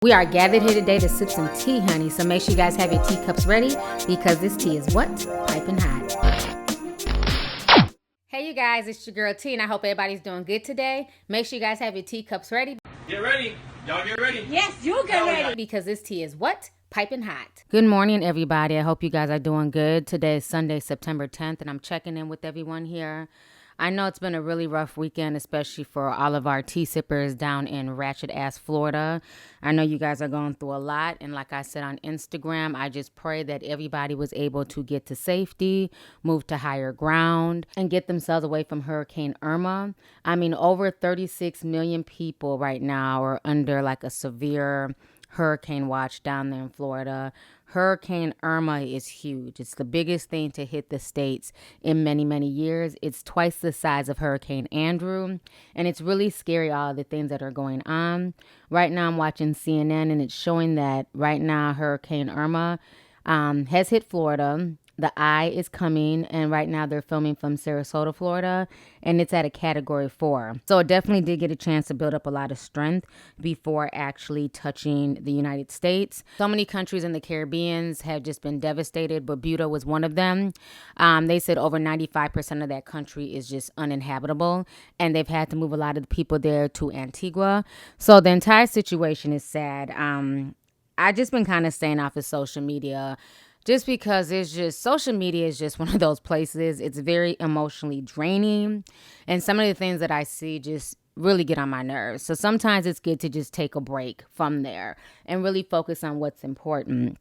We are gathered here today to sip some tea, honey, so make sure you guys have your teacups ready because this tea is what? Piping hot. Hey, you guys, it's your girl T, and I hope everybody's doing good today. Make sure you guys have your teacups ready. Get ready. Y'all get ready. Yes, you get ready. Because this tea is what? Piping hot. Good morning, everybody. I hope you guys are doing good. Today is Sunday, September 10th, and I'm checking in with everyone here. I know it's been a really rough weekend, especially for all of our tea sippers down in ratchet-ass Florida. I know you guys are going through a lot, and like I said on Instagram, I just pray that everybody was able to get to safety, move to higher ground, and get themselves away from Hurricane Irma. I mean, over 36 million people right now are under like a severe hurricane watch down there in Florida. Hurricane Irma is huge. It's the biggest thing to hit the states in many, many years. It's twice the size of Hurricane Andrew, and it's really scary, all the things that are going on. Right now I'm watching CNN, and it's showing that right now Hurricane Irma has hit Florida. The eye is coming, and right now they're filming from Sarasota, Florida, and it's at a Category 4. So it definitely did get a chance to build up a lot of strength before actually touching the United States. So many countries in the Caribbean have just been devastated. Bermuda was one of them. They said over 95% of that country is just uninhabitable, and they've had to move a lot of the people there to Antigua. So the entire situation is sad. I just been kind of staying off of social media, just because it's just, social media is just one of those places. It's very emotionally draining. And some of the things that I see just really get on my nerves. So sometimes it's good to just take a break from there and really focus on what's important.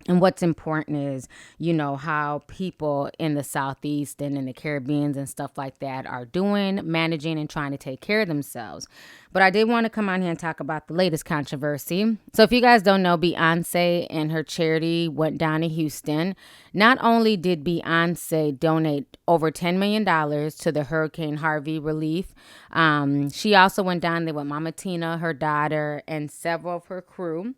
And what's important is, you know, how people in the Southeast and in the Caribbean and stuff like that are doing, managing, and trying to take care of themselves. But I did want to come on here and talk about the latest controversy. So if you guys don't know, Beyonce and her charity went down to Houston. Not only did Beyonce donate over $10 million to the Hurricane Harvey relief, she also went down there with Mama Tina, her daughter, and several of her crew.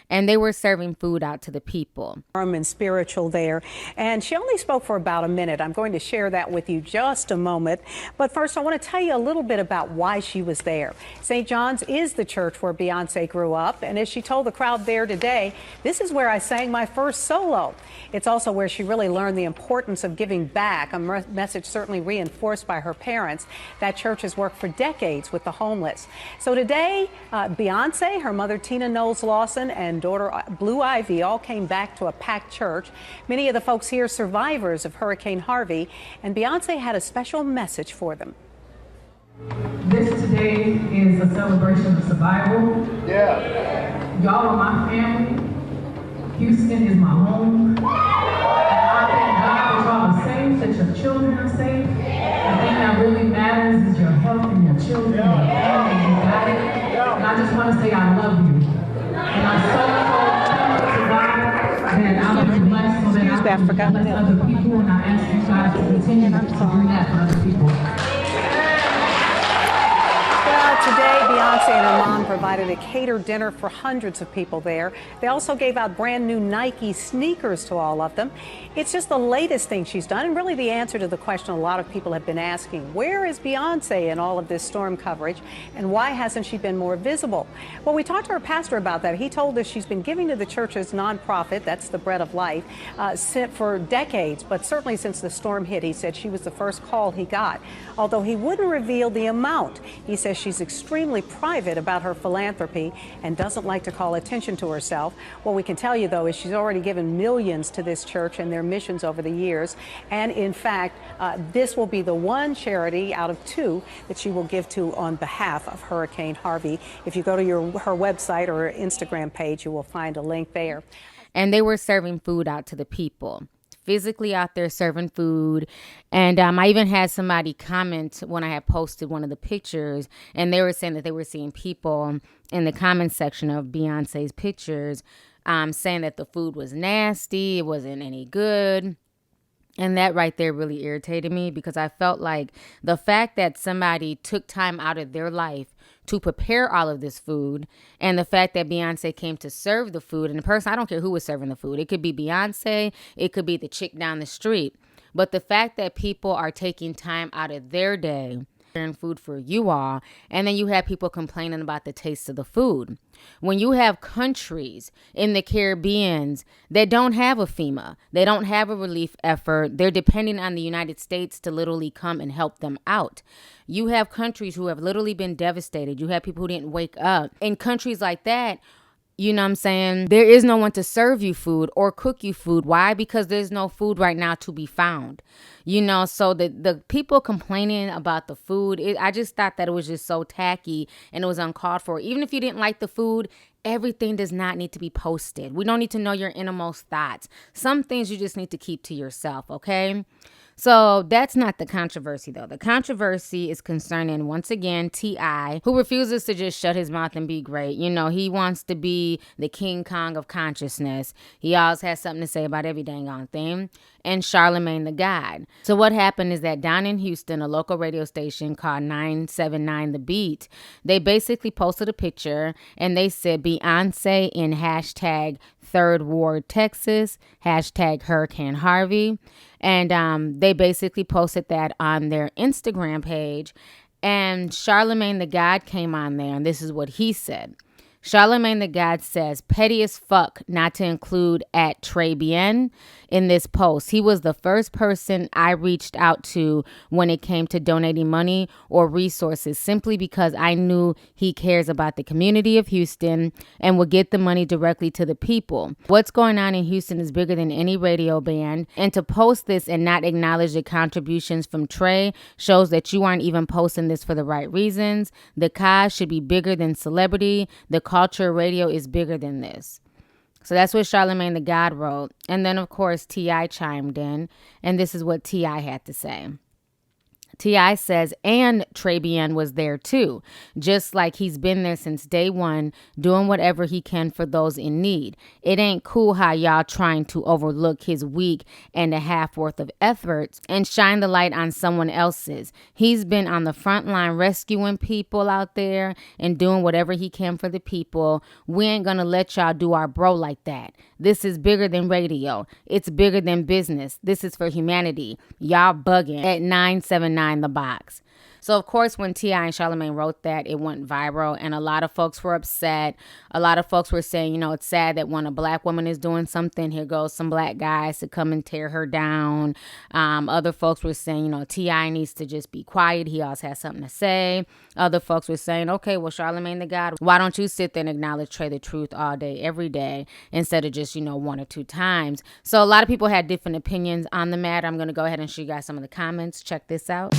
And they were serving food out to the people. And spiritual there. And she only spoke for about a minute. I'm going to share that with you just a moment. But first, I want to tell you a little bit about why she was there. St. John's is the church where Beyonce grew up. And as she told the crowd there today, this is where I sang my first solo. It's also where she really learned the importance of giving back, a message certainly reinforced by her parents. That church has worked for decades with the homeless. So today, Beyonce, her mother Tina Knowles Lawson, and daughter Blue Ivy all came back to a packed church. Many of the folks here survivors of Hurricane Harvey, and Beyonce had a special message for them. This today is a celebration of survival. Yeah. Y'all are my family. Houston is my home. And I thank God that y'all are safe, that your children are safe. The thing that really matters is your health and your children and your family. You got it. And I just want to say I love you. And I'm so thankful to God that I'm blessed so that I can bless other people, and I ask you guys to continue to do that for other people. Well, today, Beyonce and her mom provided a catered dinner for hundreds of people there. They also gave out brand new Nike sneakers to all of them. It's just the latest thing she's done, and really the answer to the question a lot of people have been asking. Where is Beyonce in all of this storm coverage, and why hasn't she been more visible? Well, we talked to her pastor about that. He told us she's been giving to the church's nonprofit, that's the Bread of Life, for decades, but certainly since the storm hit, he said she was the first call he got. Although he wouldn't reveal the amount, he says she's extremely private about her philanthropy and doesn't like to call attention to herself. What we can tell you, though, is she's already given millions to this church and their missions over the years. And in fact, this will be the one charity out of two that she will give to on behalf of Hurricane Harvey. If you go to her website or her Instagram page, you will find a link there. And they were serving food out to the people, physically out there serving food. And I even had somebody comment when I had posted one of the pictures, and they were saying that they were seeing people in the comment section of Beyonce's pictures saying that the food was nasty, it wasn't any good. And that right there really irritated me, because I felt like the fact that somebody took time out of their life to prepare all of this food, and the fact that Beyonce came to serve the food, and the person, I don't care who was serving the food. It could be Beyonce, it could be the chick down the street. But the fact that people are taking time out of their day food for you all, and then you have people complaining about the taste of the food. When you have countries in the Caribbean that don't have a FEMA, they don't have a relief effort, they're depending on the United States to literally come and help them out. You have countries who have literally been devastated. You have people who didn't wake up. In countries like that, you know what I'm saying? There is no one to serve you food or cook you food. Why? Because there's no food right now to be found. You know, so the people complaining about the food, I just thought that it was just so tacky and it was uncalled for. Even if you didn't like the food, everything does not need to be posted. We don't need to know your innermost thoughts. Some things you just need to keep to yourself, okay? So that's not the controversy, though. The controversy is concerning, once again, T.I., who refuses to just shut his mouth and be great. You know, he wants to be the King Kong of consciousness. He always has something to say about every dang on thing. And Charlemagne the God. So what happened is that down in Houston, a local radio station called 979 The Beat, they basically posted a picture and they said Beyonce in hashtag Third Ward, Texas, hashtag Hurricane Harvey. And they basically posted that on their Instagram page. And Charlemagne the God came on there, and this is what he said. Charlemagne the God says, petty as fuck not to include at Trae in this post. He was the first person I reached out to when it came to donating money or resources, simply because I knew he cares about the community of Houston and will get the money directly to the people. What's going on in Houston is bigger than any radio band, and to post this and not acknowledge the contributions from Trae shows that you aren't even posting this for the right reasons. The cause should be bigger than celebrity. The culture radio is bigger than this. So that's what Charlemagne the God wrote. And then, of course, T.I. chimed in. And this is what T.I. had to say. T.I. says, and Trae was there too, just like he's been there since day one, doing whatever he can for those in need. It ain't cool how y'all trying to overlook his week and a half worth of efforts and shine the light on someone else's. He's been on the front line rescuing people out there and doing whatever he can for the people. We ain't gonna let y'all do our bro like that. This is bigger than radio. It's bigger than business. This is for humanity. Y'all bugging at 979 The Box. So, of course, when T.I. and Charlemagne wrote that, it went viral, and a lot of folks were upset. A lot of folks were saying, you know, it's sad that when a black woman is doing something, here goes some black guys to come and tear her down. Other folks were saying, you know, T.I. needs to just be quiet. He always has something to say. Other folks were saying, okay, well, Charlemagne the God, why don't you sit there and acknowledge Trae the Truth all day, every day, instead of just, you know, one or two times? So a lot of people had different opinions on the matter. I'm going to go ahead and show you guys some of the comments. Check this out.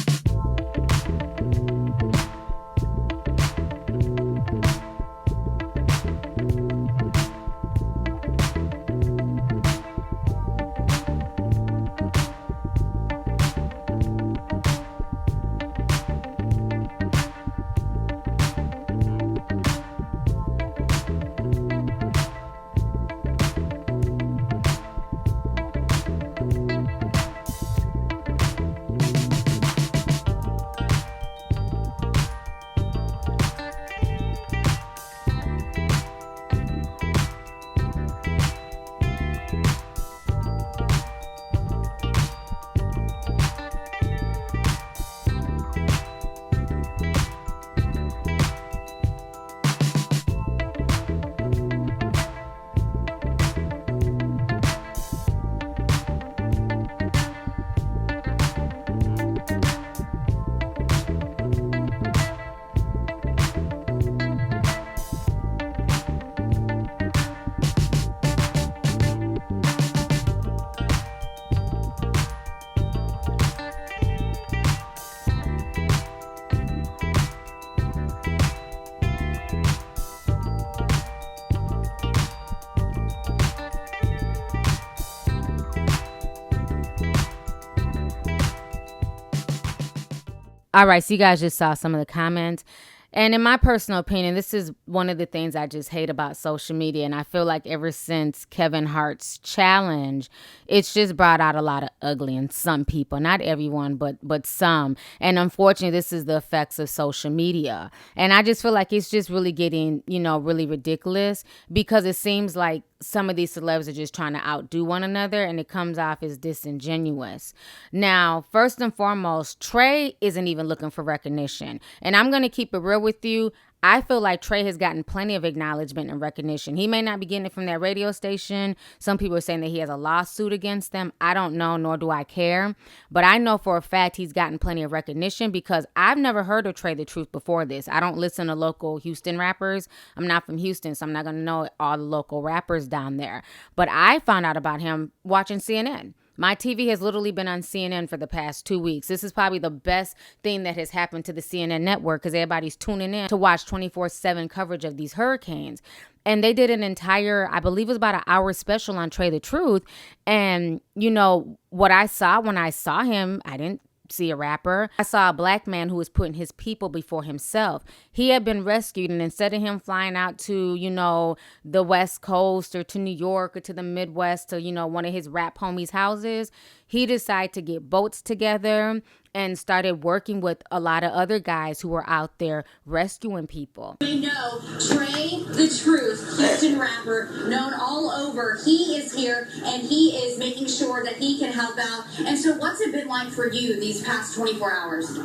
All right, so you guys just saw some of the comments. And in my personal opinion, this is one of the things I just hate about social media. And I feel like ever since Kevin Hart's challenge, it's just brought out a lot of ugly in some people. Not everyone, but some. And unfortunately, this is the effects of social media. And I just feel like it's just really getting, you know, really ridiculous, because it seems like some of these celebs are just trying to outdo one another, and it comes off as disingenuous. Now, first and foremost, Trae isn't even looking for recognition. And I'm going to keep it real with you. I feel like Trae has gotten plenty of acknowledgement and recognition. He may not be getting it from that radio station. Some people are saying that he has a lawsuit against them. I don't know, nor do I care. But I know for a fact he's gotten plenty of recognition because I've never heard of Trae the Truth before this. I don't listen to local Houston rappers. I'm not from Houston, so I'm not going to know all the local rappers down there. But I found out about him watching CNN. My TV has literally been on CNN for the past 2 weeks. This is probably the best thing that has happened to the CNN network because everybody's tuning in to watch 24/7 coverage of these hurricanes. And they did an entire, I believe it was about an hour special on Trae the Truth. And, you know, what I saw when I saw him, I didn't see a rapper. I saw a black man who was putting his people before himself. He had been rescued, and instead of him flying out to, you know, the West Coast or to New York or to the Midwest to, you know, one of his rap homies' houses, he decided to get boats together and started working with a lot of other guys who were out there rescuing people. We know Trae the Truth, Houston rapper, known all over. He is here and he is making sure that he can help out. And so what's it been like for you these past 24 hours?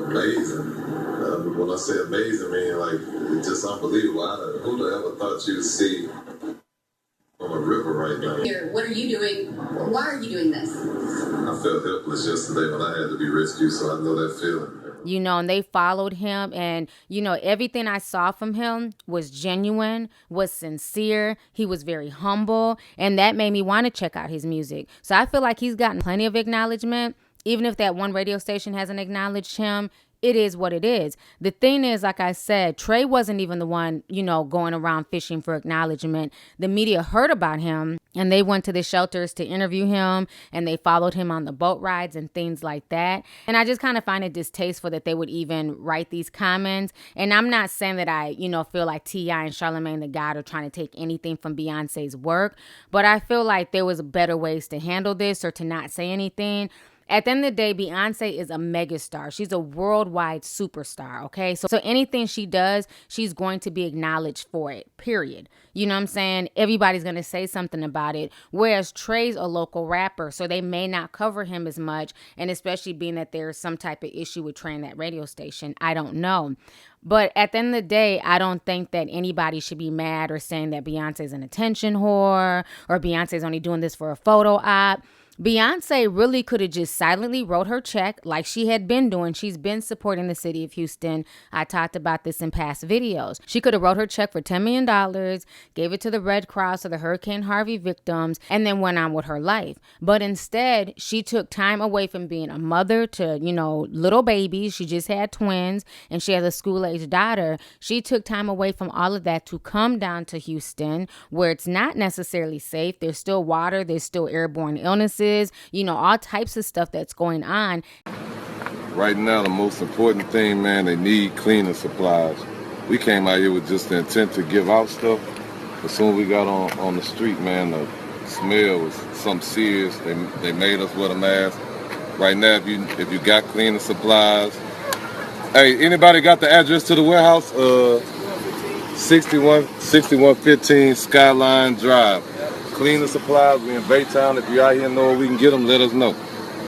Amazing. When I say amazing, I mean, like, it's just unbelievable. Who'd have ever thought you'd see on a river right now? Here, what are you doing? Why are you doing this? I felt helpless yesterday when I had to be rescued, so I know that feeling. You know, and they followed him, and, you know, everything I saw from him was genuine, was sincere. He was very humble, and that made me want to check out his music. So I feel like he's gotten plenty of acknowledgement. Even if that one radio station hasn't acknowledged him, it is what it is. The thing is, like I said, Trae wasn't even the one, you know, going around fishing for acknowledgement. The media heard about him and they went to the shelters to interview him and they followed him on the boat rides and things like that. And I just kind of find it distasteful that they would even write these comments. And I'm not saying that I, you know, feel like T.I. and Charlemagne the God are trying to take anything from Beyonce's work, but I feel like there was better ways to handle this or to not say anything. At the end of the day, Beyonce is a megastar. She's a worldwide superstar, okay? So anything she does, she's going to be acknowledged for it, period. You know what I'm saying? Everybody's going to say something about it. Whereas Trae's a local rapper, so they may not cover him as much, and especially being that there's some type of issue with Trae and that radio station. I don't know. But at the end of the day, I don't think that anybody should be mad or saying that Beyonce's an attention whore or Beyonce's only doing this for a photo op. Beyonce really could have just silently wrote her check like she had been doing. She's been supporting the city of Houston. I talked about this in past videos. She could have wrote her check for $10 million, gave it to the Red Cross or the Hurricane Harvey victims, and then went on with her life. But instead, she took time away from being a mother to, you know, little babies. She just had twins and she has a school-age daughter. She took time away from all of that to come down to Houston where it's not necessarily safe. There's still water. There's still airborne illnesses. You know, all types of stuff that's going on. Right now, the most important thing, man, they need cleaning supplies. We came out here with just the intent to give out stuff. As soon as we got on the street, man, the smell was something serious. They made us wear a mask. Right now, if you got cleaning supplies. Hey, anybody got the address to the warehouse? 6115 Skyline Drive. Cleaning supplies, we in Baytown. If you're out here know where we can get them, let us know.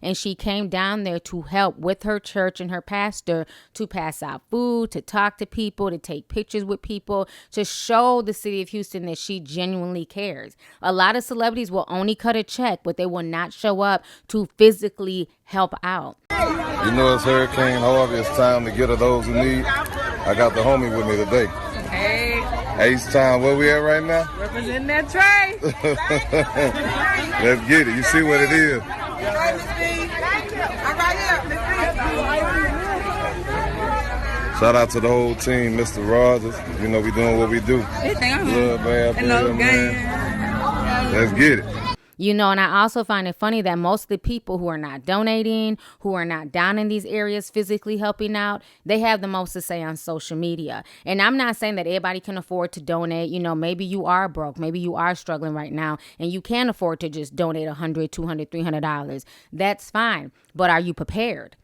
And she came down there to help with her church and her pastor to pass out food, to talk to people, to take pictures with people, to show the city of Houston that she genuinely cares. A lot of celebrities will only cut a check, but they will not show up to physically help out. You know it's Hurricane Harvey. It's time to get to those who need. I got the homie with me today. Hey. H-Town, where we at right now? Representing that Trae. Let's get it. You see what it is. Shout out to the whole team, Mr. Rogers. You know we doing what we do. Love, man. Let's get it. You know, and I also find it funny that most of the people who are not donating, who are not down in these areas physically helping out, they have the most to say on social media. And I'm not saying that everybody can afford to donate. You know, maybe you are broke. Maybe you are struggling right now and you can't afford to just donate $100, $200, $300. That's fine. But are you prepared?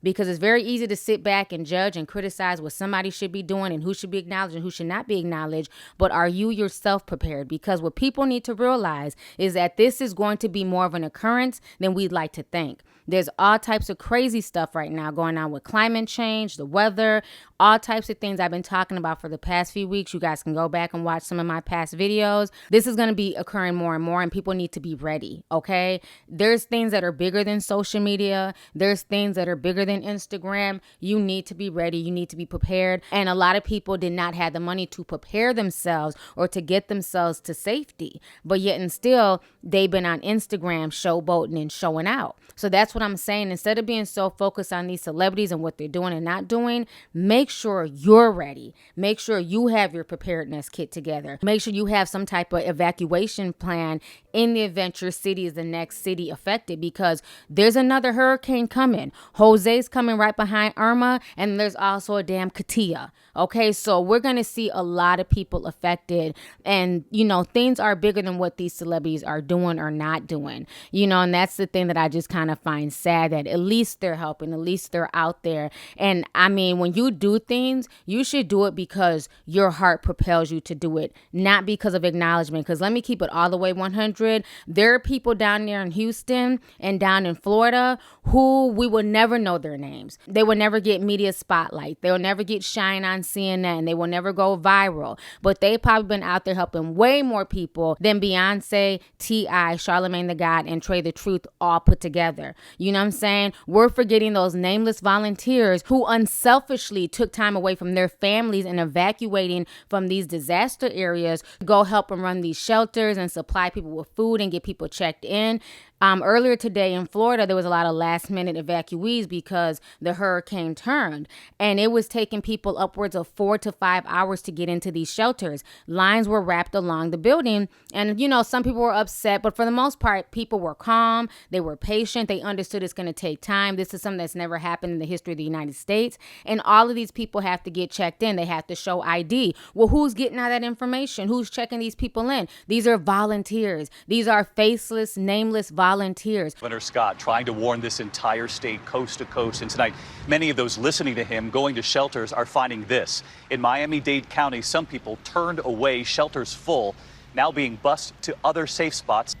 because it's very easy to sit back and judge and criticize what somebody should be doing and who should be acknowledged and who should not be acknowledged. But are you yourself prepared? Because what people need to realize is that this is going to be more of an occurrence than we'd like to think. There's all types of crazy stuff right now going on with climate change, the weather, all types of things I've been talking about for the past few weeks. You guys can go back and watch some of my past videos. This is going to be occurring more and more, and people need to be ready, okay? There's things that are bigger than social media. There's things that are bigger than Instagram. You need to be ready. You need to be prepared. And a lot of people did not have the money to prepare themselves or to get themselves to safety. But yet and still, they've been on Instagram showboating and showing out. So that's what I'm saying. Instead of being so focused on these celebrities and what they're doing and not doing, make sure you're ready. Make sure you have your preparedness kit together. Make sure you have some type of evacuation plan in the event your city is the next city affected, because there's another hurricane coming. Jose's coming right behind Irma, and there's also a damn Katia. Okay, so we're going to see a lot of people affected, and, you know, things are bigger than what these celebrities are doing or not doing, you know, and that's the thing that I just kind of find sad, that at least they're helping, at least they're out there. And I mean, when you do things, you should do it because your heart propels you to do it, not because of acknowledgement. Because let me keep it all the way 100. There are people down there in Houston and down in Florida who we will never know their names. They will never get media spotlight. They will never get shine on CNN. They will never go viral. But they've probably been out there helping way more people than Beyonce, T.I., Charlemagne the God, and Trae the Truth all put together. You know what I'm saying? We're forgetting those nameless volunteers who unselfishly took time away from their families and evacuating from these disaster areas to go help them run these shelters and supply people with food and get people checked in. Earlier today in Florida, there was a lot of last minute evacuees because the hurricane turned, and it was taking people upwards of 4 to 5 hours to get into these shelters. Lines were wrapped along the building, and, you know, some people were upset, but for the most part, people were calm. They were patient. They understood it's going to take time. This is something that's never happened in the history of the United States, and all of these people have to get checked in. They have to show ID. Well, who's getting all that information? Who's checking these people in? These are volunteers. These are faceless, nameless volunteers. Governor Scott trying to warn this entire state coast to coast. And tonight, many of those listening to him going to shelters are finding this. In Miami-Dade County, some people turned away, shelters full, now being bused to other safe spots.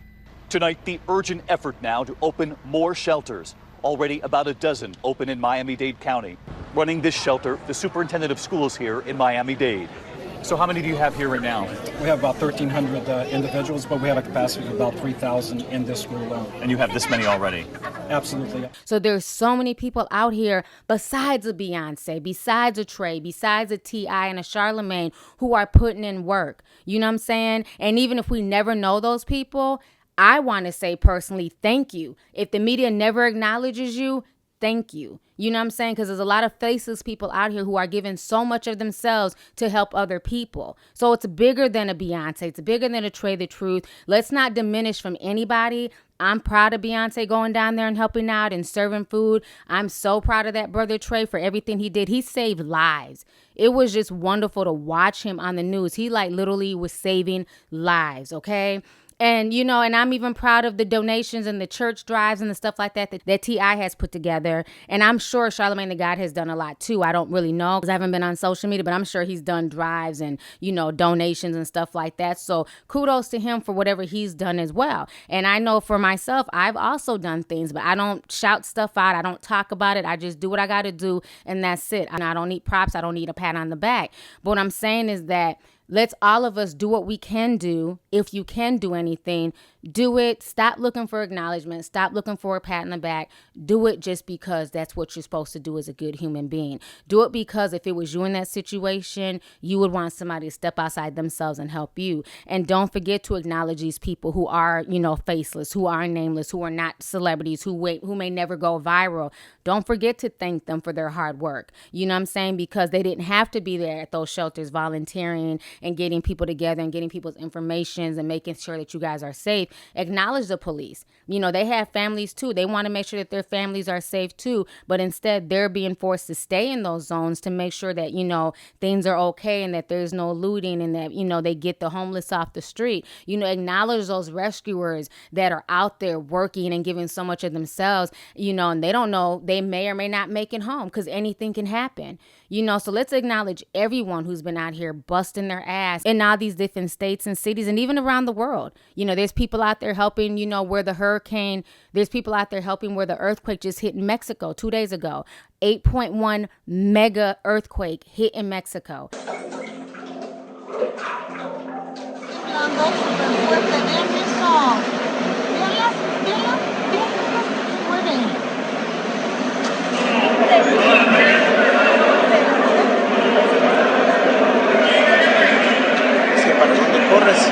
Tonight, the urgent effort now to open more shelters. Already about a dozen open in Miami-Dade County. Running this shelter, the superintendent of schools here in Miami-Dade. So how many do you have here right now? We have about 1,300 individuals, but we have a capacity of about 3,000 in this school alone. And you have this many already? Absolutely. So there's so many people out here besides a Beyonce, besides a Trae, besides a T.I. and a Charlemagne who are putting in work. You know what I'm saying? And even if we never know those people, I want to say personally, thank you. If the media never acknowledges you, thank you. You know what I'm saying? Because there's a lot of faceless people out here who are giving so much of themselves to help other people. So it's bigger than a Beyonce. It's bigger than a Trae the Truth. Let's not diminish from anybody. I'm proud of Beyonce going down there and helping out and serving food. I'm so proud of that brother Trae for everything he did. He saved lives. It was just wonderful to watch him on the news. He like literally was saving lives, okay? And, you know, and I'm even proud of the donations and the church drives and the stuff like that T.I. has put together. And I'm sure Charlemagne the God has done a lot, too. I don't really know because I haven't been on social media, but I'm sure he's done drives and, you know, donations and stuff like that. So kudos to him for whatever he's done as well. And I know for myself, I've also done things, but I don't shout stuff out. I don't talk about it. I just do what I got to do. And that's it. And I don't need props. I don't need a pat on the back. But what I'm saying is that let's all of us do what we can do. If you can do anything, do it. Stop looking for acknowledgement. Stop looking for a pat on the back. Do it just because that's what you're supposed to do as a good human being. Do it because if it was you in that situation, you would want somebody to step outside themselves and help you. And don't forget to acknowledge these people who are, you know, faceless, who are nameless, who are not celebrities, who may never go viral. Don't forget to thank them for their hard work. You know what I'm saying? Because they didn't have to be there at those shelters volunteering and getting people together and getting people's information and making sure that you guys are safe. Acknowledge the police. You know, they have families too. They want to make sure that their families are safe too. But instead, they're being forced to stay in those zones to make sure that, you know, things are okay and that there's no looting and that, you know, they get the homeless off the street. You know, acknowledge those rescuers that are out there working and giving so much of themselves, you know, and they don't know, they may or may not make it home because anything can happen. You know, so let's acknowledge everyone who's been out here busting their ass in all these different states and cities and even around the world. You know, there's people out there helping, you know, where there's people out there helping where the earthquake just hit in Mexico 2 days ago. 8.1 mega earthquake hit in Mexico. ¿Para dónde corres?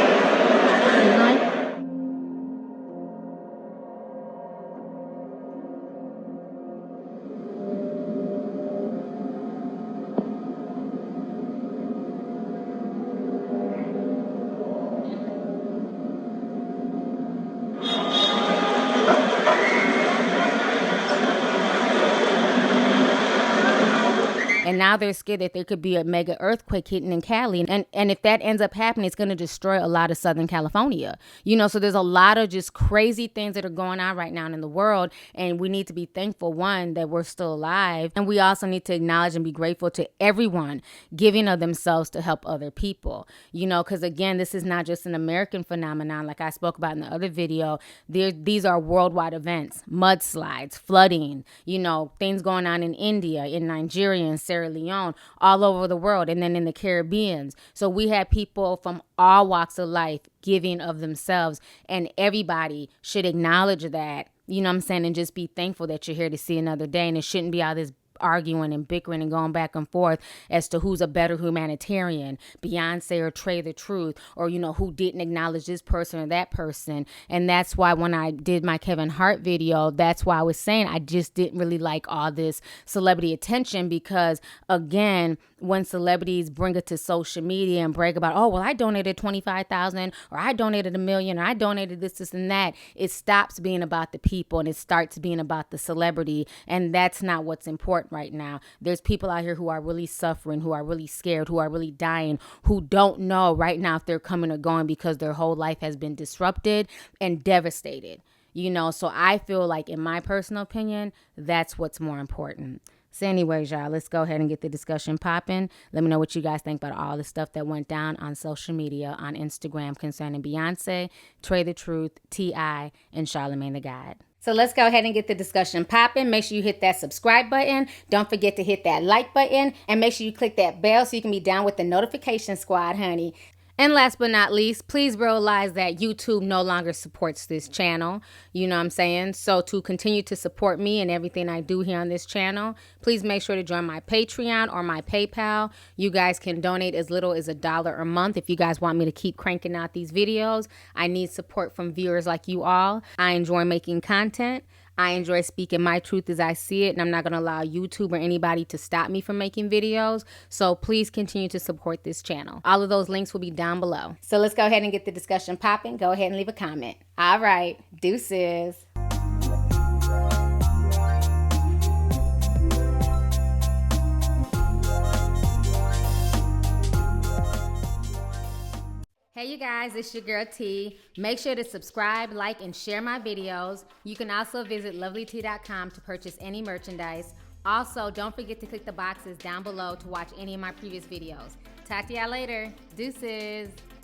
And now they're scared that there could be a mega earthquake hitting in Cali. And if that ends up happening, it's going to destroy a lot of Southern California. You know, so there's a lot of just crazy things that are going on right now in the world. And we need to be thankful, one, that we're still alive. And we also need to acknowledge and be grateful to everyone giving of themselves to help other people. You know, because again, this is not just an American phenomenon. Like I spoke about in the other video, these are worldwide events, mudslides, flooding, you know, things going on in India, in Nigeria, and Sierra Leone, all over the world, and then in the Caribbean. So we had people from all walks of life giving of themselves, and everybody should acknowledge that, you know what I'm saying, and just be thankful that you're here to see another day. And it shouldn't be all this arguing and bickering and going back and forth as to who's a better humanitarian, Beyonce or Trae the Truth, or, you know, who didn't acknowledge this person or that person. And that's why when I did my Kevin Hart video, that's why I was saying I just didn't really like all this celebrity attention, because again, when celebrities bring it to social media and brag about, oh, well, I donated 25,000 or I donated $1 million or I donated this and that, it stops being about the people and it starts being about the celebrity. And that's not what's important right now. There's people out here who are really suffering, who are really scared, who are really dying, who don't know right now if they're coming or going because their whole life has been disrupted and devastated. You know, so I feel like, in my personal opinion, that's what's more important. So anyways, y'all, let's go ahead and get the discussion popping. Let me know what you guys think about all the stuff that went down on social media, on Instagram, concerning Beyonce, Trae the Truth, T.I., and Charlemagne the God. So let's go ahead and get the discussion popping. Make sure you hit that subscribe button. Don't forget to hit that like button. And make sure you click that bell so you can be down with the notification squad, honey. And last but not least, please realize that YouTube no longer supports this channel. You know what I'm saying? So to continue to support me and everything I do here on this channel, please make sure to join my Patreon or my PayPal. You guys can donate as little as $1 a month if you guys want me to keep cranking out these videos. I need support from viewers like you all. I enjoy making content. I enjoy speaking my truth as I see it, and I'm not going to allow YouTube or anybody to stop me from making videos. So please continue to support this channel. All of those links will be down below. So let's go ahead and get the discussion popping. Go ahead and leave a comment. All right. Deuces. Hey you guys, it's your girl T. Make sure to subscribe, like, and share my videos. You can also visit Lovelyti.com to purchase any merchandise. Also, don't forget to click the boxes down below to watch any of my previous videos. Talk to y'all later. Deuces.